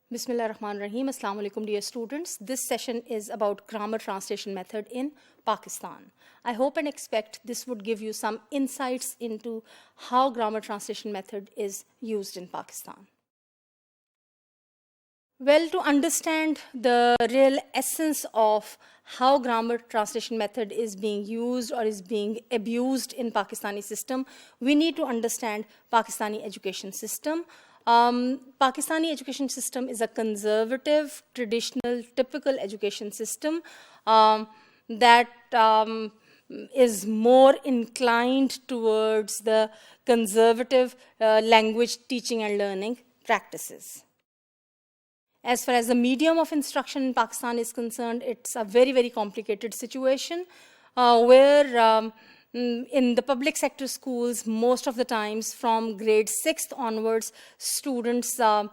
Bismillah Rahman Rahim. Assalamu alaikum, dear students. This session is about grammar translation method in Pakistan. I hope and expect this would give you some insights into how grammar translation method is used in Pakistan. Well, to understand the real essence of how grammar translation method is being used or is being abused in Pakistani system, we need to understand Pakistani education system. Pakistani education system is a conservative, traditional, typical education system that is more inclined towards the conservative language teaching and learning practices. As far as the medium of instruction in Pakistan is concerned, it's a very, very complicated situation where in the public sector schools, most of the times from grade 6th onwards, students are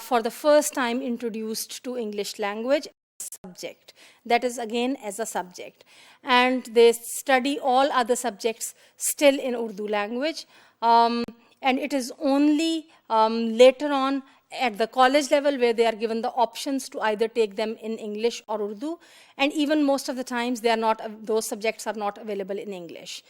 for the first time introduced to English language as a subject. That is again as a subject. And they study all other subjects still in Urdu language. And it is only later on at the college level where they are given the options to either take them in English or Urdu, and even most of the times they are not, those subjects are not available in English.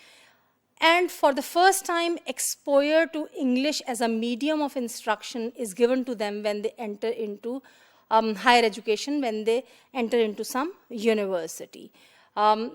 And for the first time, exposure to English as a medium of instruction is given to them when they enter into higher education, when they enter into some university.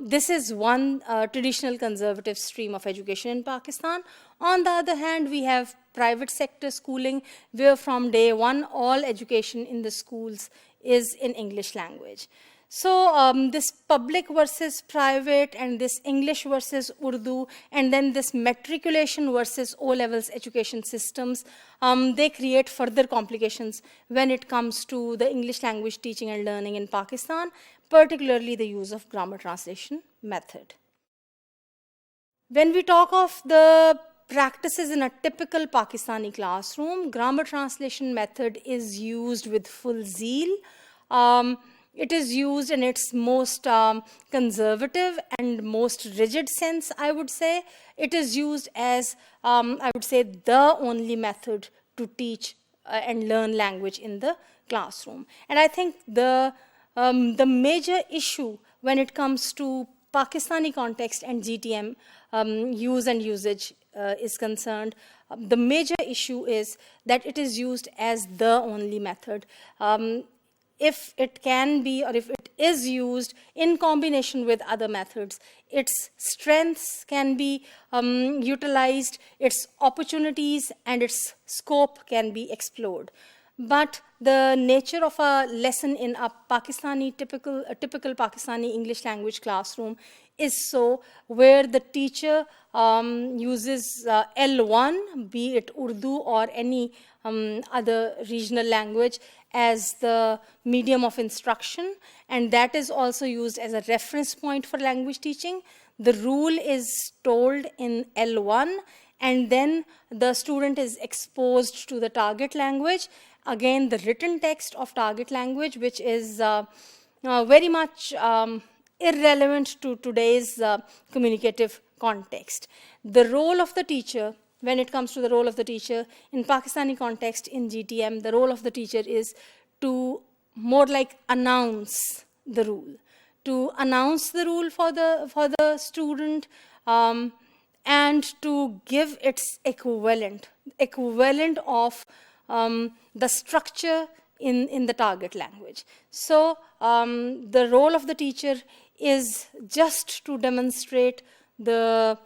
This is one traditional conservative stream of education in Pakistan. On the other hand, we have private sector schooling, where from day one, all education in the schools is in English language. So this public versus private, and this English versus Urdu, and then this matriculation versus O-levels education systems, they create further complications when it comes to the English language teaching and learning in Pakistan, particularly the use of grammar translation method. When we talk of the practices in a typical Pakistani classroom, grammar translation method is used with full zeal. It is used in its most conservative and most rigid sense, I would say. It is used as, I would say, the only method to teach and learn language in the classroom. And I think the major issue when it comes to Pakistani context and GTM use and usage is concerned, the major issue is that it is used as the only method. If it can be, or if it is used in combination with other methods, its strengths can be utilized, its opportunities and its scope can be explored. But the nature of a lesson in a typical Pakistani English language classroom is so, where the teacher uses L1, be it Urdu or any other regional language, as the medium of instruction, and that is also used as a reference point for language teaching. The rule is told in L1, and then the student is exposed to the target language. Again, the written text of target language, which is very much irrelevant to today's communicative context. The role of the teacher, when it comes to the role of the teacher in Pakistani context in GTM, the role of the teacher is to more like announce the rule, to announce the rule for the student, and to give its equivalent of the structure in the target language. So the role of the teacher is just to demonstrate the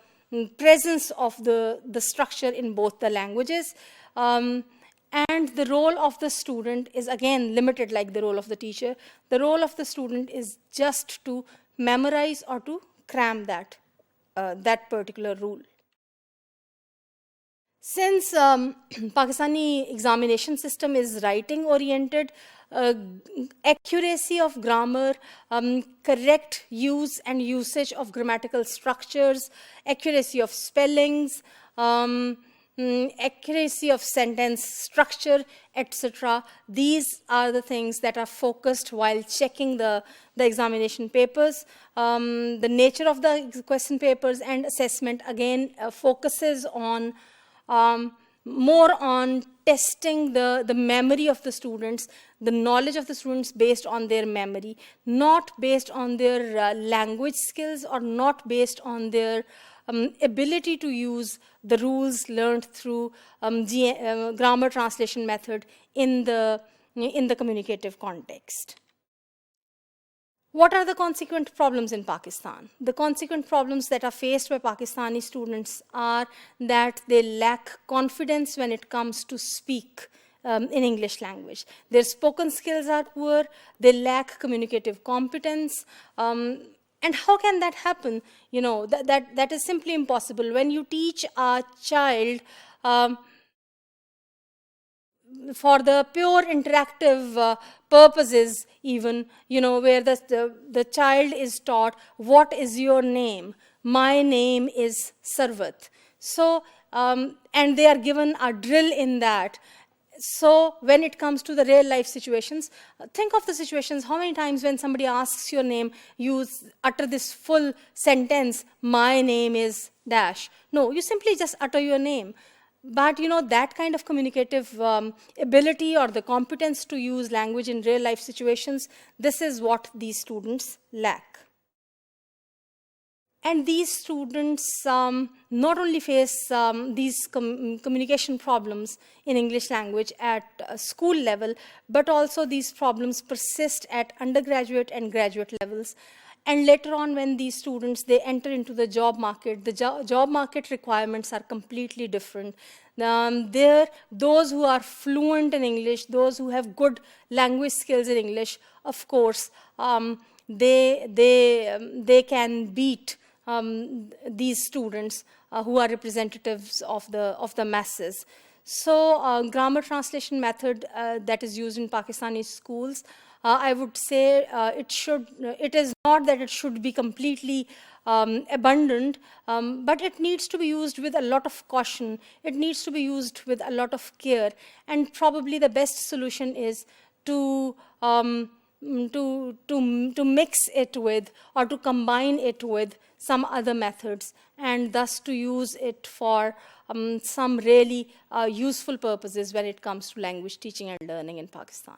presence of the structure in both the languages. And the role of the student is again limited like the role of the teacher. The role of the student is just to memorize or to cram that particular rule. Since Pakistani examination system is writing oriented, accuracy of grammar, correct use and usage of grammatical structures, accuracy of spellings, accuracy of sentence structure, etc. These are the things that are focused while checking the examination papers. The nature of the question papers and assessment again focuses on more on testing the memory of the students, the knowledge of the students based on their memory, not based on their language skills or not based on their ability to use the rules learned through grammar translation method in the communicative context. What are the consequent problems in Pakistan? The consequent problems that are faced by Pakistani students are that they lack confidence when it comes to speak in English language. Their spoken skills are poor, they lack communicative competence, and how can that happen? You know, that is simply impossible. When you teach a child for the pure interactive purposes even, you know, where the child is taught, what is your name? My name is Sarvat. So, and they are given a drill in that. So when it comes to the real life situations, think of the situations, how many times when somebody asks your name, you utter this full sentence, my name is dash. No, you simply just utter your name. But you know, that kind of communicative ability or the competence to use language in real life situations, this is what these students lack. And these students not only face these communication problems in English language at school level, but also these problems persist at undergraduate and graduate levels. And later on, when these students, they enter into the job market, the job market requirements are completely different. Those who are fluent in English, those who have good language skills in English, of course, they can beat these students who are representatives of the masses. So grammar translation method that is used in Pakistani schools, I would say it is not that it should be completely abundant, but it needs to be used with a lot of caution. It needs to be used with a lot of care. And probably the best solution is to mix it with or to combine it with some other methods, and thus to use it for some really useful purposes when it comes to language teaching and learning in Pakistan.